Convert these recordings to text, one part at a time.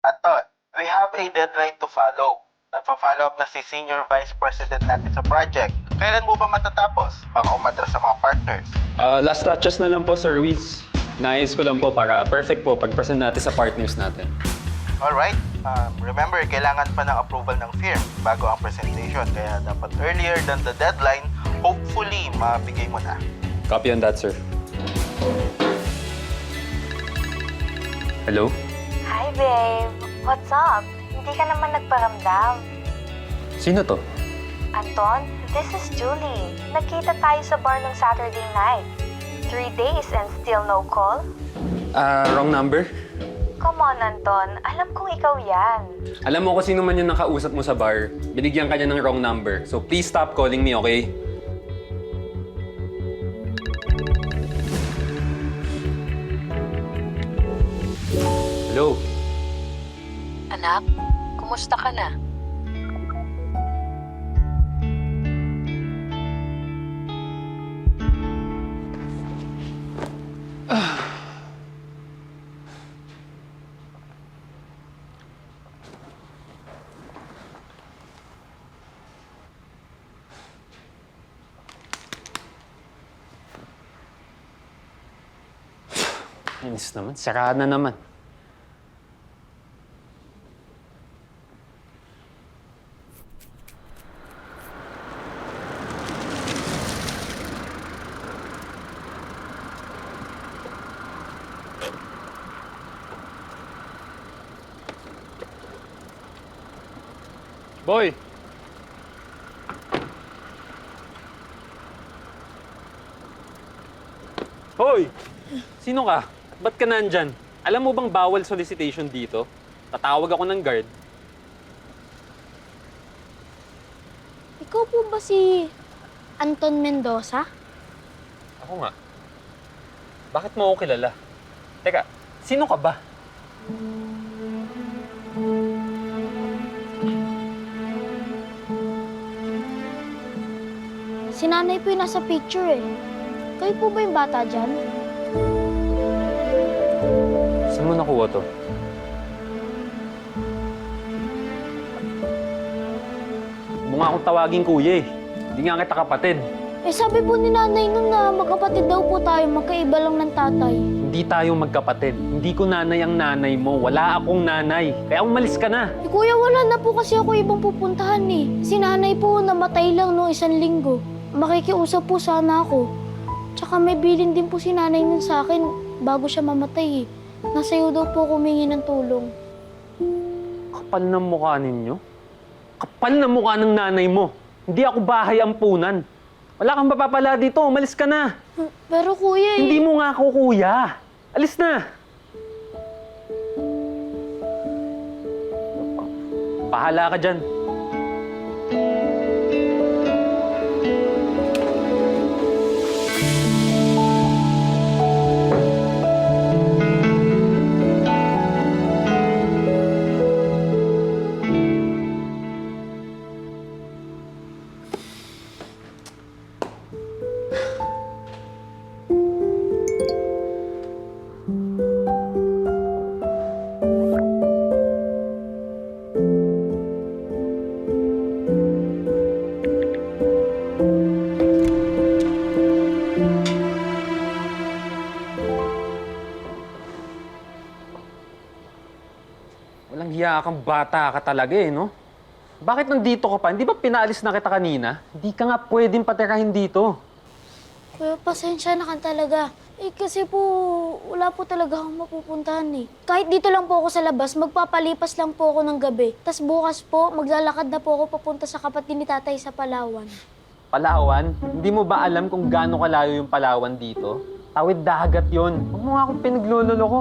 Anton, we have a deadline to follow. Nagpa-follow up na si Senior Vice President natin sa project. Kailan mo ba matatapos? Baka umatras sa mga partners. Last touches na lang po, Sir Wiz. Nais ko lang po para perfect po pag-present natin sa partners natin. Alright, remember, kailangan pa ng approval ng firm bago ang presentation. Kaya dapat earlier than the deadline, hopefully, mabigay mo na. Copy on that, sir. Hello? Hi, babe. What's up? Hindi ka naman nagparamdam. Sino to? Anton, this is Julie. Nagkita tayo sa bar ng Saturday night. 3 days and still no call? Wrong number? Come on, Anton. Alam kong ikaw yan. Alam mo kung sino man yung nakausap mo sa bar, binigyan ka niya ng wrong number. So please stop calling me, okay? Hello? Anak, kumusta ka na? Inis naman, sarado na naman. Boy! Hoy! Sino ka? Ba't ka nandyan? Alam mo bang bawal solicitation dito? Tatawag ako ng guard. Ikaw po ba si Anton Mendoza? Ako nga. Bakit mo ako kilala? Teka, sino ka ba? Si nanay po yung nasa picture eh. Kayo po ba yung bata dyan? Saan mo nakuha to? Huwag mo nga akong tawagin kuya eh. Hindi nga kita kapatid. Eh sabi po ni nanay nun na magkapatid daw po tayo, magkaiba lang ng tatay. Hindi tayo magkapatid. Hindi ko nanay ang nanay mo. Wala akong nanay. Kaya umalis ka na. Eh kuya, wala na po kasi ako ibang pupuntahan eh. Si nanay po namatay lang no 1 linggo. Makikiusap po sana ako. Tsaka may bilin din po si nanay nun sa akin bago siya mamatay eh. Nasa'yo daw po kumingi ng tulong. Kapal ng mukha ninyo? Kapal ng mukha ng nanay mo. Hindi ako bahay ampunan. Wala kang mapapala dito. Umalis ka na. Pero kuya eh. Hindi mo nga ako kuya. Alis na. Bahala ka dyan. Walang hiya kang bata ka talaga eh, no? Bakit nandito ka pa? Hindi ba pinaalis na kita kanina? Hindi ka nga pwedeng patirahin dito. Kuya, pasensya na ka talaga. Eh kasi po, wala po talaga akong mapupuntahan eh. Kahit dito lang po ako sa labas, magpapalipas lang po ako ng gabi. Tas bukas po, maglalakad na po ako papunta sa kapatid ni tatay sa Palawan. Palawan? Hindi mo ba alam kung gaano kalayo yung Palawan dito? Tawid dagat yon. Huwag mo nga akong pinaglololo ko.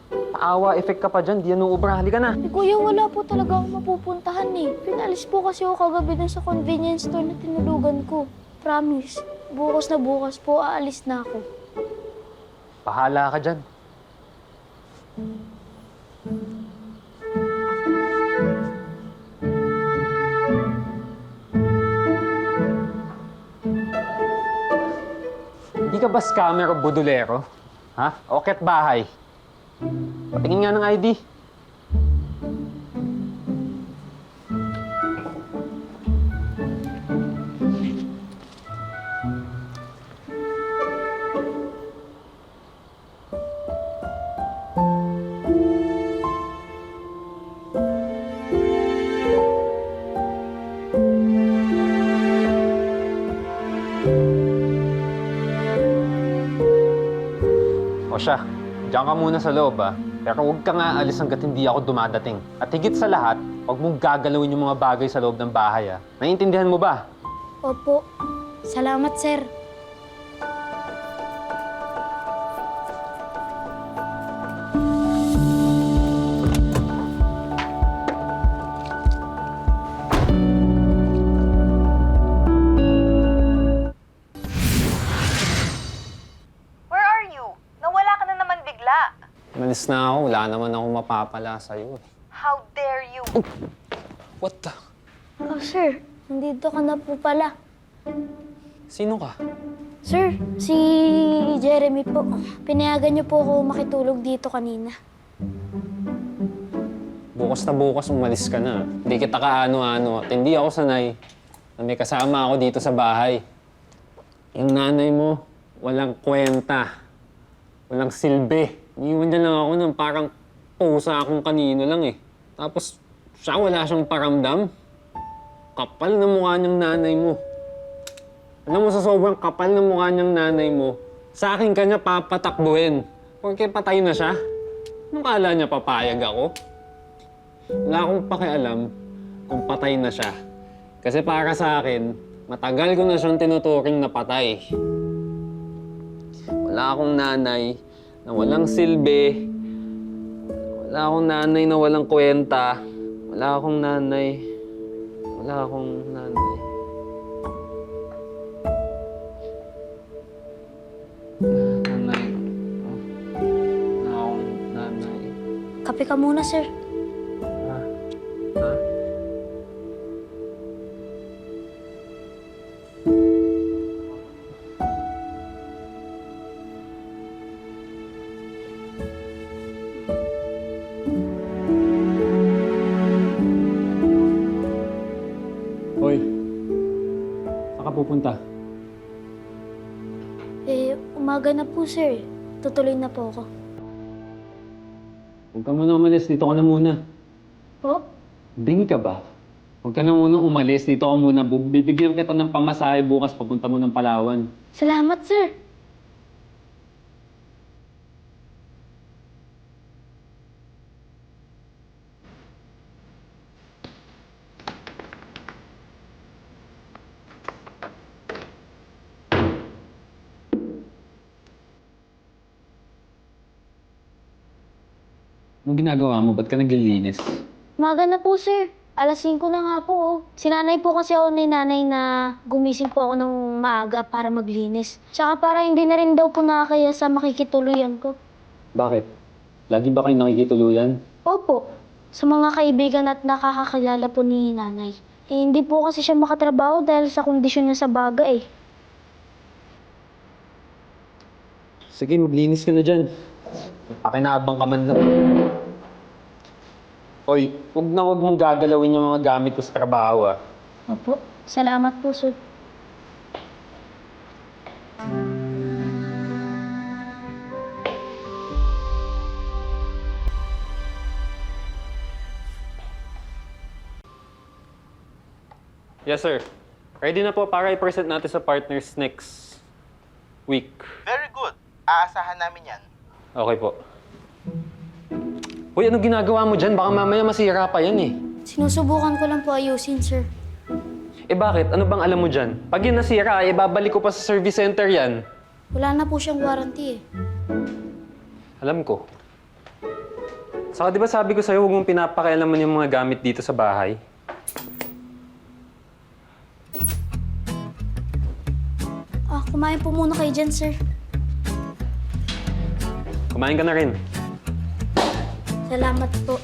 Paawa, effect ka pa dyan. Di yan uubra. Halika na. Eh kuya, wala po talaga akong mapupuntahan eh. Pinalis po kasi ako kagabi dun sa convenience store na tinulugan ko. Promise, bukas na bukas po, aalis na ako. Bahala ka dyan. Hindi ka ba scammer o budolero? Ha? O ket bahay? Patingin nga ng ID. O siya, diyan ka muna sa loob ah. Pero huwag ka nga alis hanggat hindi ako dumadating. At higit sa lahat, huwag mong gagalawin yung mga bagay sa loob ng bahay ah. Naiintindihan mo ba? Opo. Salamat, sir. Where are you? Nawala ka na naman bigla. Malis na ako. Wala naman ako mapapala sa'yo. How dare you? What the? Oh, sir. Nandito ka na po pala. Sino ka? Sir, si Jeremy po. Pinayagan niyo po ako makitulog dito kanina. Bukas na bukas umalis ka na. Hindi kita kaano-ano at hindi ako sanay na may kasama ako dito sa bahay. Yung nanay mo, walang kwenta. Walang silbi. Iniwan niya lang ako ng parang pusa akong kanino lang eh. Tapos siya wala siyang paramdam. Kapal na mukha niyang nanay mo. Alam mo, sa sobrang kapal na mukha niyang nanay mo, sa akin ka niya papatakbuhin. Porque patay na siya. Anong kala niya papayag ako? Wala akong pakialam kung patay na siya. Kasi para sa akin, matagal ko na siyang tinuturing na patay. Wala akong nanay na walang silbi. Wala akong nanay na walang kwenta. Wala akong nanay. Wala akong nanay. Nanay. Wala akong nanay. Kape ka muna, sir. Ha? Hoy, saan ka pupunta? Umaga na po, sir. Tutuloy na po ako. Huwag ka muna umalis, dito ka na muna. Po? Ding ka ba? Huwag ka na muna umalis, dito ka muna. Bibigyan kita ng pamasahe bukas papunta mo ng Palawan. Salamat, sir. Anong ginagawa mo? Ba't ka naglilinis? Umaga na po, sir. Alas 5 na nga po, oh. Sinanay po kasi ako ni nanay na gumising po ako ng maaga para maglinis. Tsaka para hindi na rin daw po nakakaya sa makikituluyan ko. Bakit? Lagi ba kayo nakikituluyan? Opo. Sa mga kaibigan at nakakakilala po ni nanay. Hindi po kasi siya makatrabaho dahil sa kondisyon niya sa baga eh. Sige, maglinis ka na dyan. Pakinabang ka man lang. Hoy, huwag mong gagalawin yung mga gamit ko sa trabaho ah. Opo. Salamat po, sir. Yes, sir. Ready na po para i-present natin sa partners next week. Very good. Aasahan namin yan. Okay po. Hoy, anong ginagawa mo dyan? Baka mamaya masira pa yan eh. Sinusubukan ko lang po ayusin, sir. Eh bakit? Ano bang alam mo dyan? Pag yun nasira, babalik ko pa sa service center yan. Wala na po siyang warranty eh. Alam ko. Saka di ba sabi ko sa'yo, huwag mong pinapakialaman yung mga gamit dito sa bahay? Kumain po muna kayo dyan, sir. Kumain ka na rin. Salamat po.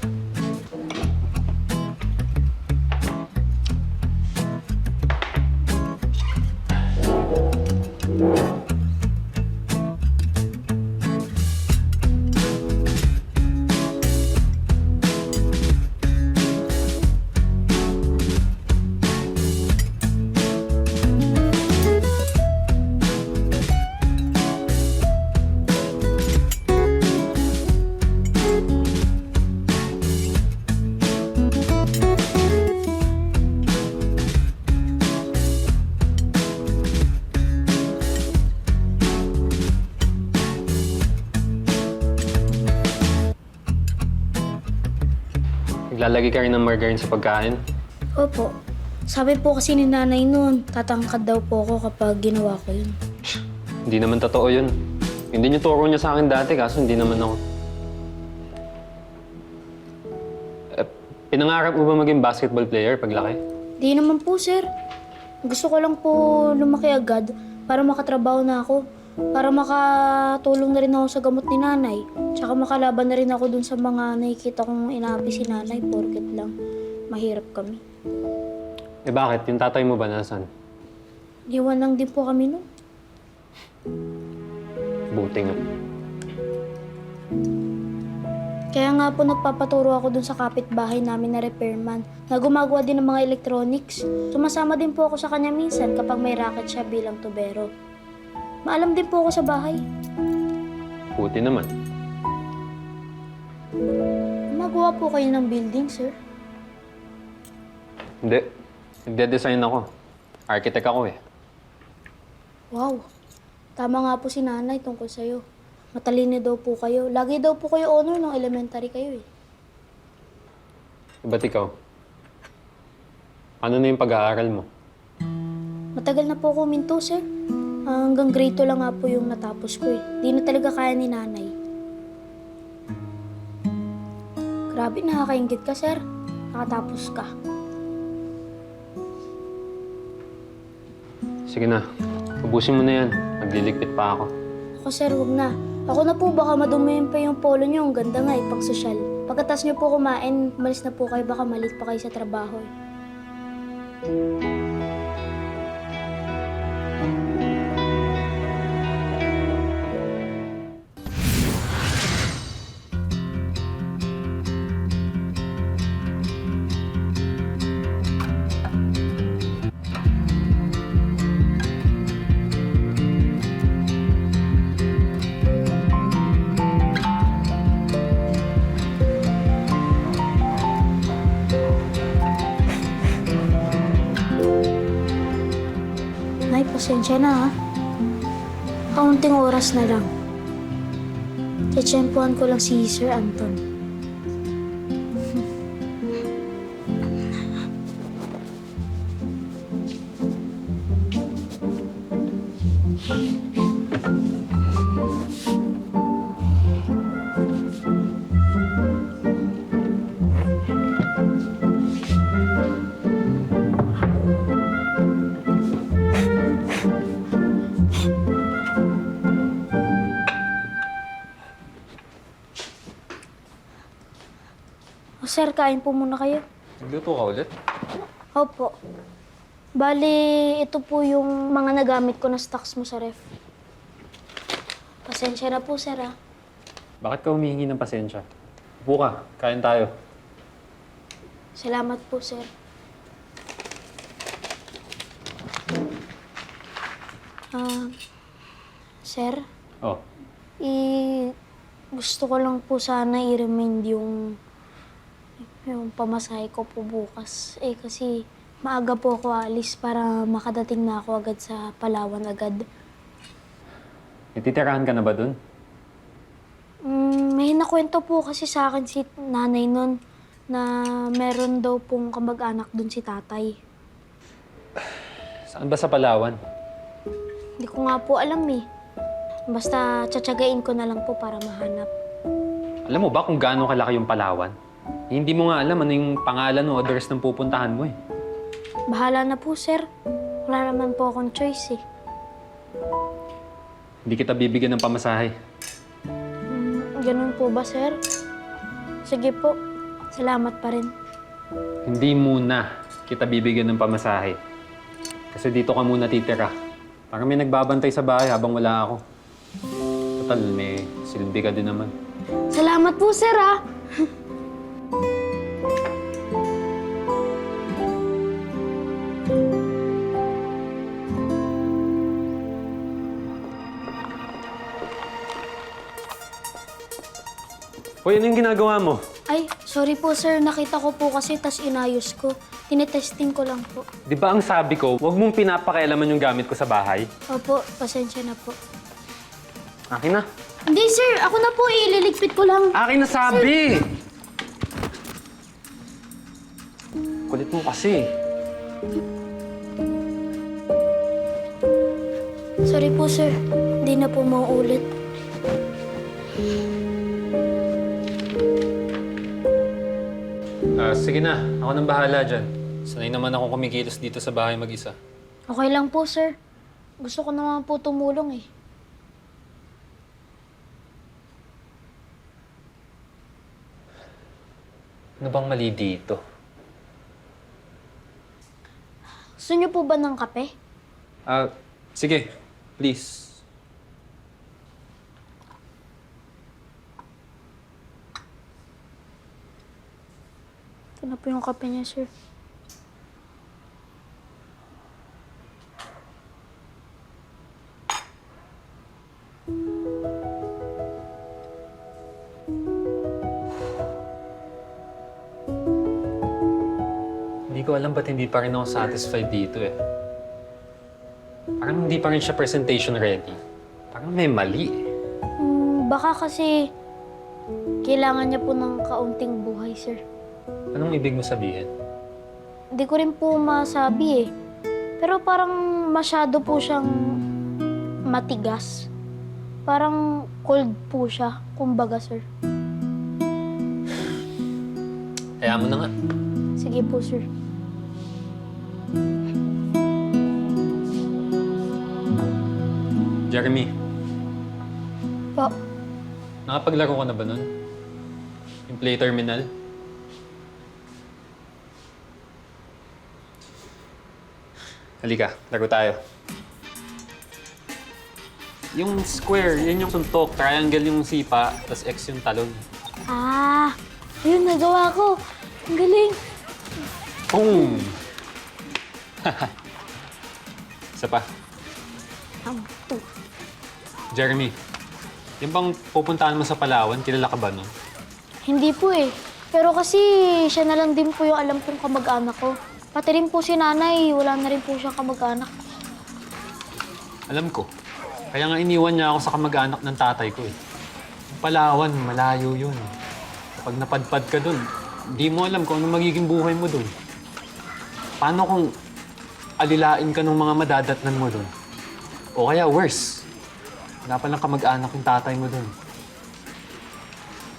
Lalagay ka rin ng margarine sa pagkain. Opo. Sabi po kasi ni nanay noon, tatangkad daw po ako kapag ginawa ko yun. Hindi naman totoo yun. Hindi niyo turo niya sa akin dati, kaso hindi naman ako. Pinangarap mo ba maging basketball player paglaki? Di naman po, sir. Gusto ko lang po lumaki agad para makatrabaho na ako. Para makatulong na rin ako sa gamot ni nanay. Tsaka makalaban na rin ako dun sa mga nakikita kong inaapi si nanay porket lang mahirap kami. Eh bakit? Yung tatay mo ba nasan? Iwan lang din po kami nun. Buti nga. Kaya nga po nagpapaturo ako dun sa kapitbahay namin na repairman na gumagawa din ng mga electronics. Sumasama din po ako sa kanya minsan kapag may racket siya bilang tubero. Maalam din po ako sa bahay. Buti naman. Gumagawa po kayo ng building, sir. Hindi. Nagde-design ako. Architect ako eh. Wow. Tama nga po si nanay tungkol sa'yo. Matalino daw po kayo. Lagi daw po kayo honor nung elementary kayo eh. Ba't ikaw? Ano na yung pag-aaral mo? Matagal na po ako minto, sir. Hanggang grade 2 lang nga po yung natapos ko eh. Di na talaga kaya ni nanay. Grabe, nakakaingit ka, sir. Nakatapos ka. Sige na. Ubusin mo na yan. Nagliligpit pa ako. Ako, sir, wag na. Ako na po, baka madumihin pa yung polo niyo. Ang ganda nga eh, pag sosyal. Pagkatas niyo po kumain, umalis na po kayo. Baka malit pa kayo sa trabaho eh. Nay, pasensya na ha. Kaunting oras na lang. Tsatsyempohan ko lang si Sir Anton. O sir, kain po muna kayo. Nagluto ka ulit? Opo. Bali, ito po yung mga nagamit ko na stocks mo sa ref. Pasensya na po, sir, ha? Bakit ka humihingi ng pasensya? Upo ka. Kain tayo. Salamat po, sir. Sir, Oh. gusto ko lang po sana i-remind yung pamasahe ko po bukas. Eh, kasi maaga po ako alis para makadating na ako agad sa Palawan agad. Ititirahan ka na ba dun? May nakwento po kasi sa akin si nanay nun na meron daw pong kamag-anak dun si tatay. Saan ba sa Palawan? Hindi ko nga po alam eh. Basta tsatsagain ko na lang po para mahanap. Alam mo ba kung gaano kalaki yung Palawan? Hindi mo nga alam ano yung pangalan o address ng pupuntahan mo eh. Bahala na po, sir. Wala naman po akong choice eh. Hindi kita bibigyan ng pamasahe. Ganun po ba, sir? Sige po. Salamat pa rin. Hindi muna kita bibigyan ng pamasahe. Kasi dito ka muna titira. Para may nagbabantay sa bahay habang wala ako. Total, may silbi ka din naman. Salamat po, sir, ah! Hoy, ano yung ginagawa mo? Ay, sorry po, sir. Nakita ko po kasi tas inayos ko. Tinetesting ko lang po. Di ba ang sabi ko, huwag mong pinapakialaman yung gamit ko sa bahay? Opo, pasensya na po. Akin na. Hindi, sir. Ako na po. Ililigpit ko lang. Akin na sabi! mo kasi. Sorry po, sir. Hindi na po mauulit. Sige na. Ako nang bahala dyan. Sanay naman ako kumikilos dito sa bahay mag-isa. Okay lang po, sir. Gusto ko naman po tumulong eh. Ano bang mali dito? Gusto niyo po ba ng kape? Sige. Please. Ito na po yung kape niya, sir. Hindi ko alam ba't hindi pa rin ako satisfied dito eh. Parang hindi pa rin siya presentation ready. Parang may mali eh. Baka kasi kailangan niya po ng kaunting buhay, sir. Anong ibig mo sabihin? Hindi ko rin po masabi eh. Pero parang masyado po siyang matigas. Parang cold po siya, kumbaga, sir. Kaya mo na nga. Sige po, sir. Jeremy, Po, nakapaglaro ka na ba nun? Yung play terminal? Halika, laro tayo. Yung square, yun yung suntok. Triangle yung sipa, tapos X yung talon. ayun, nagawa ko. Ang galing. Boom! Isa pa. Two. Jeremy, yung bang pupuntahan mo sa Palawan, kilala ka ba nun? Hindi po eh. Pero kasi siya na lang din po yung alam kong kamag-anak ko. Pati rin po si nanay, wala na rin po siyang kamag-anak. Alam ko. Kaya nga iniwan niya ako sa kamag-anak ng tatay ko eh. Yung Palawan, malayo yun. Kapag napadpad ka dun, hindi mo alam kung anong magiging buhay mo dun. Paano kung alilain ka ng mga madadatnan mo dun? O kaya worse, wala palang kamag-anak yung tatay mo dun.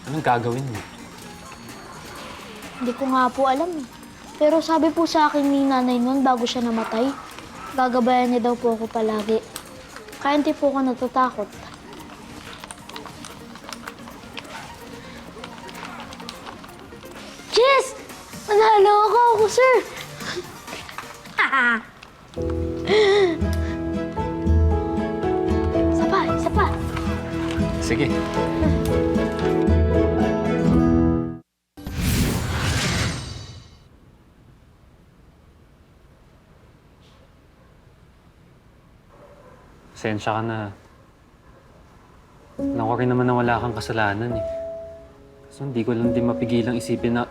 Anong gagawin mo? Hindi ko nga po alam eh. Pero sabi po sa akin ni nanay noon bago siya namatay, gagabayan niya daw po ako palagi. Kaya hindi po ako natatakot. Yes! Nanalo ako, sir! Isa pa! Sige. Pasensya ka na. Alam ko rin naman na wala kang kasalanan eh. So hindi ko lang din mapigilang isipin na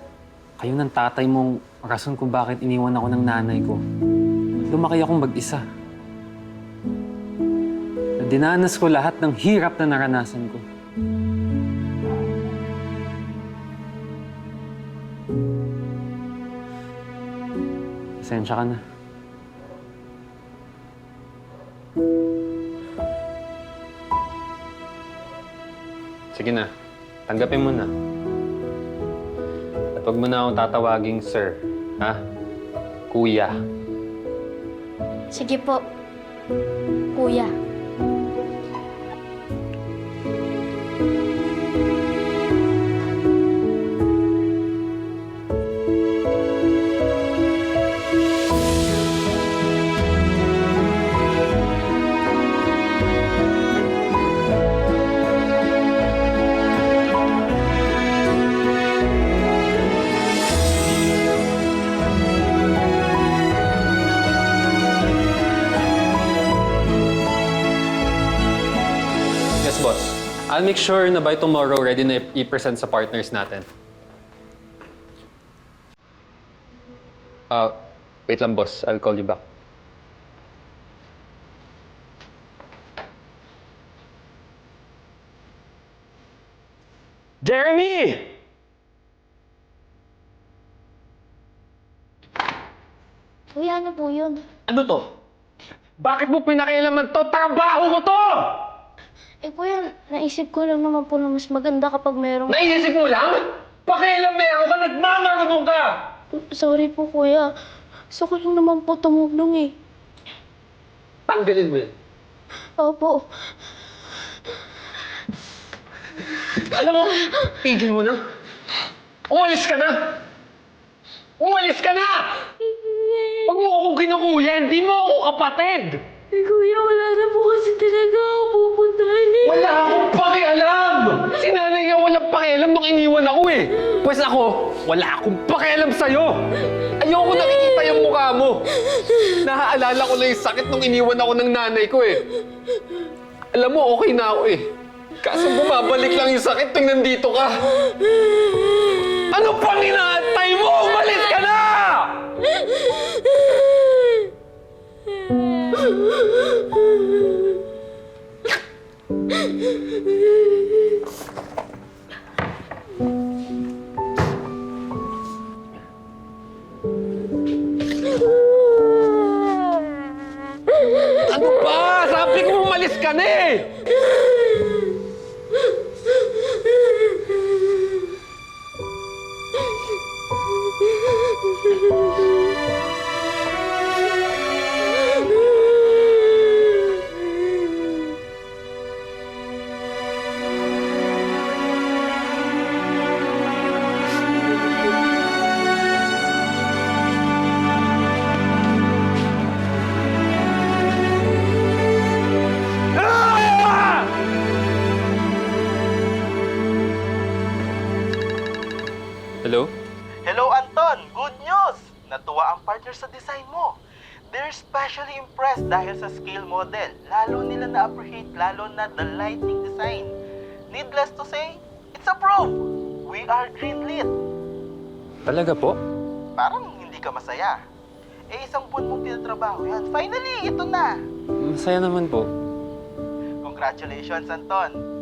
kayo ng tatay mong rason kung bakit iniwan ako ng nanay ko. Lumaki akong mag-isa. Dinanas ko lahat ng hirap na naranasan ko. Pasensya ka na. Sige na, tanggapin mo na. At huwag mo na akong tatawaging sir, ha? Kuya. Sige po, kuya. Yes, boss. I'll make sure na by tomorrow ready na i-present sa partners natin. Wait lang, boss. I'll call you back. Jeremy! hayaan niyo po yun. Ano to? Bakit mo pinakialaman to? Trabaho ko to! Eh kuya, naisip ko lang naman po na mas maganda kapag merong... Naisip mo lang? Pakialam meron ka, nagmamarunong ka! Sorry po kuya. Gusto ko lang naman po tumulong eh. Tanggalin mo yan. Opo. Alam mo, tigil mo na. Umalis ka na! Umalis ka na! Huwag mo ako kinukuya, hindi mo ako kapatid! Eh kuya, wala na po kasi talaga ako pupuntahan eh. Wala akong pakialam! Si nanay nga walang pakialam nung iniwan ako eh. Pwes ako, wala akong pakialam sa'yo. Ayoko nakikita yung mukha mo. Naaalala ko lang yung sakit nung iniwan ako ng nanay ko eh. Alam mo, okay na ako eh. Kaso bumabalik lang yung sakit tuwing nandito ka. Ano pang inaantay mo? Umalis ka na! Ano ba? Sabi ko umalis ka na eh! Hello? Hello, Anton! Good news! Natuwa ang partner sa design mo. They're especially impressed dahil sa scale model. Lalo nila na-appreciate, lalo na the lighting design. Needless to say, it's approved! We are greenlit! Talaga po? Parang hindi ka masaya. Eh, isang buwan mong tinatrabaho yan. Finally, ito na! Masaya naman po. Congratulations, Anton!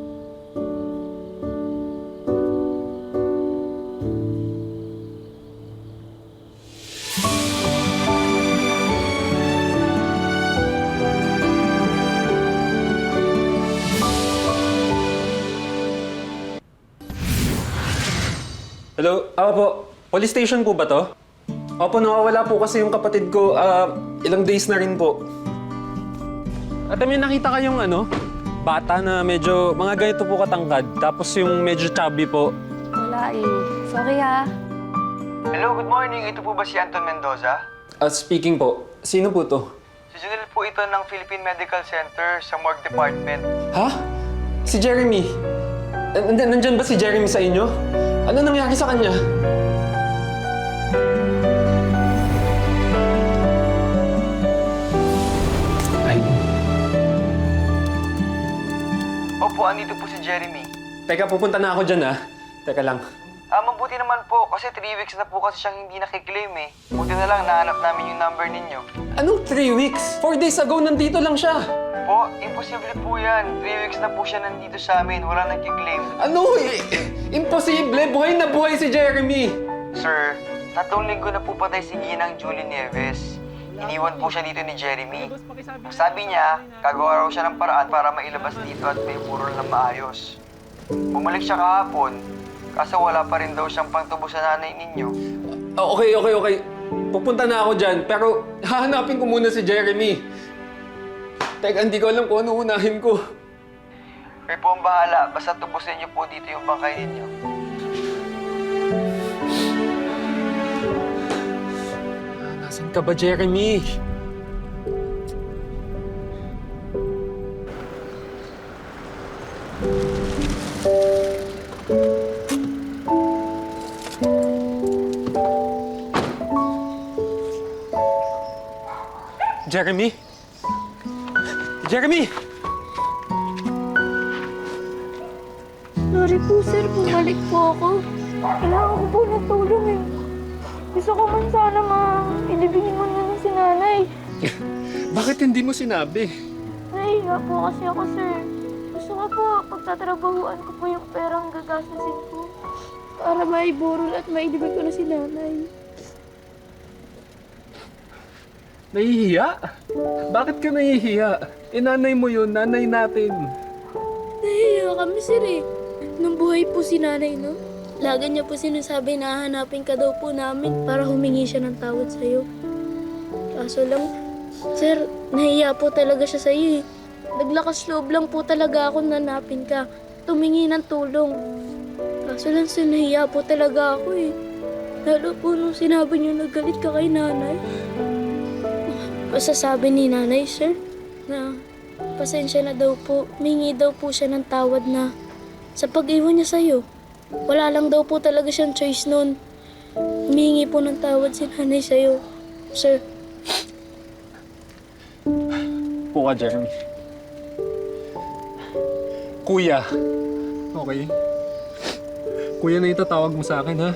Hello? Po. Police station po ba to? Opo, nawawala po kasi yung kapatid ko. Ilang days na rin po. At may nakita kayong bata na medyo mga ganito po katangkad. Tapos yung medyo chubby po. Wala eh. Sorry ha. Hello, good morning. Ito po ba si Anton Mendoza? Speaking po, sino po to? Si Junel po ito ng Philippine Medical Center sa Morgue Department. Ha? Si Jeremy? Nandyan ba si Jeremy sa inyo? Ano nangyari sa kanya? Ay. Opo, andito po si Jeremy. Teka, pupunta na ako dyan Teka lang. Mabuti naman po kasi 3 weeks na po kasi siyang hindi nakiklaim eh. Buti na lang nahanap namin yung number ninyo. Anong 3 weeks? 4 days ago, nandito lang siya. Po, imposible po yan. 3 weeks na po siya nandito sa amin. Wala nagkiklaim. Ano? Imposible! Buhay na buhay si Jeremy! Sir, 3 linggo na po patay si Ginang Julie Nieves. Iniwan po siya dito ni Jeremy. Sabi niya, gagawa raw siya ng paraan para mailabas dito at may burol na maayos. Bumalik siya kahapon, kaso wala pa rin daw siyang pangtubo sa nanay ninyo. Okay. Pupunta na ako dyan, pero hahanapin ko muna si Jeremy. Teka, hindi ko alam kung ano unahin ko. Kayo po ang bahala, basta tubusin niyo po dito yung bangkay ninyo. Nasaan ka ba, Jeremy? Jeremy? Jeremy! Sorry po sir, bumalik po ako. Kailangan ko po ng tulong eh. Gusto ko man sana ilibingin mo na si nanay. Bakit hindi mo sinabi? Nahihiya po kasi ako sir. Gusto ko po, pagtatrabahuan ko po yung perang gagastusin ko. Para maiburol at mailibig ko na si nanay. Nahihiya? Bakit ka nahihiya? Nanay mo yun, nanay natin. Nahiya kami, sir eh. Nung buhay po si nanay, no? Lagi niya po sinasabi na hahanapin ka daw po namin para humingi siya ng tawad sa'yo. Kaso lang, sir, nahiya po talaga siya sa'yo eh. Naglakas loob lang po talaga ako na hanapin ka. Tumingi ng tulong. Kaso lang, sir, nahiya po talaga ako eh. Lalo po nung sinabi niyo na galit ka kay nanay. Masasabi ni nanay, sir, na pasensya na daw po. Mingi daw po siya ng tawad na sa pag-iwan niya sa'yo. Wala lang daw po talaga siyang choice noon. Humingi po ng tawad si nanay sa'yo, sir. Po ka, Jeremy. Kuya. Okay. Kuya na itatawag mo sa akin, ha?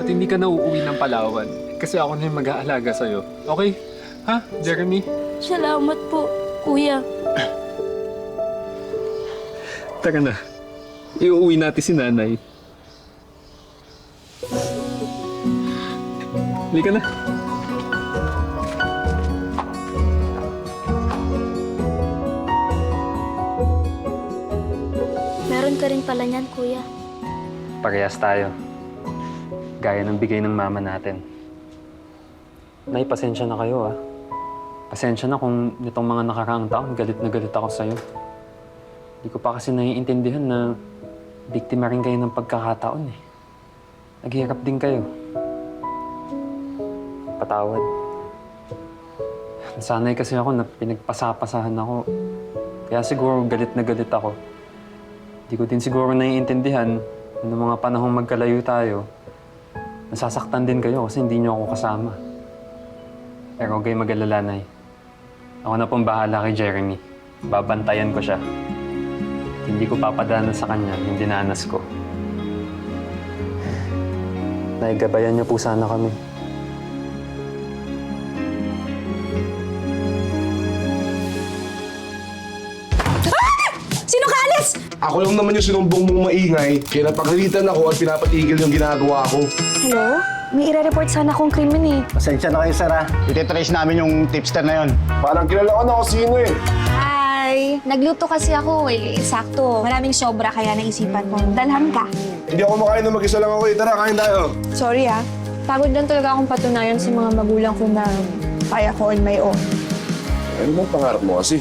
At hindi ka na uuwi ng Palawan. Kasi ako na yung mag-aalaga sa'yo. Okay? Ha, Jeremy? Salamat po, kuya. Tara na. Iuuwi natin si nanay. Halika na. Meron ka rin pala niyan, kuya. Parehas tayo. Gaya ng bigay ng mama natin. Nay, pasensya na kayo, ah. Pasensya na kung nitong mga nakaraang taon, galit na galit ako sa'yo. Hindi ko pa kasi naiintindihan na biktima rin kayo ng pagkakataon, eh. Naghihirap din kayo. Patawad. Nasanay kasi ako na pinagpasapasahan ako. Kaya siguro galit na galit ako. Hindi ko din siguro naiintindihan na noong mga panahong magkalayo tayo, nasasaktan din kayo kasi hindi niyo ako kasama. Pero huwag kayong mag-alala, Nay. Ako na pong bahala kay Jeremy. Babantayan ko siya. Hindi ko papadana sa kanya yung dinanas ko. Nay, gabayan niyo po sana kami. Sino ka, Alice? Ako lang naman yung sinumbong mong maingay, kaya napagalitan ako at pinapatigil yung ginagawa ko. Hello? May ire-report sana akong krimen eh. Pasensya na kayo, sir, ha? Ititrace namin yung tipster na yon. Parang kilala ko na ako sino eh. Hi! Nagluto kasi ako eh. Sakto. Maraming sobra kaya naisipan ko. Dalhan ka. Hindi ako makain na mag-isa lang ako eh. Tara, kain tayo. Sorry ah. Pagod lang talaga akong patunayan sa mga magulang ko na kaya ko on my own. Ano bang pangarap mo kasi?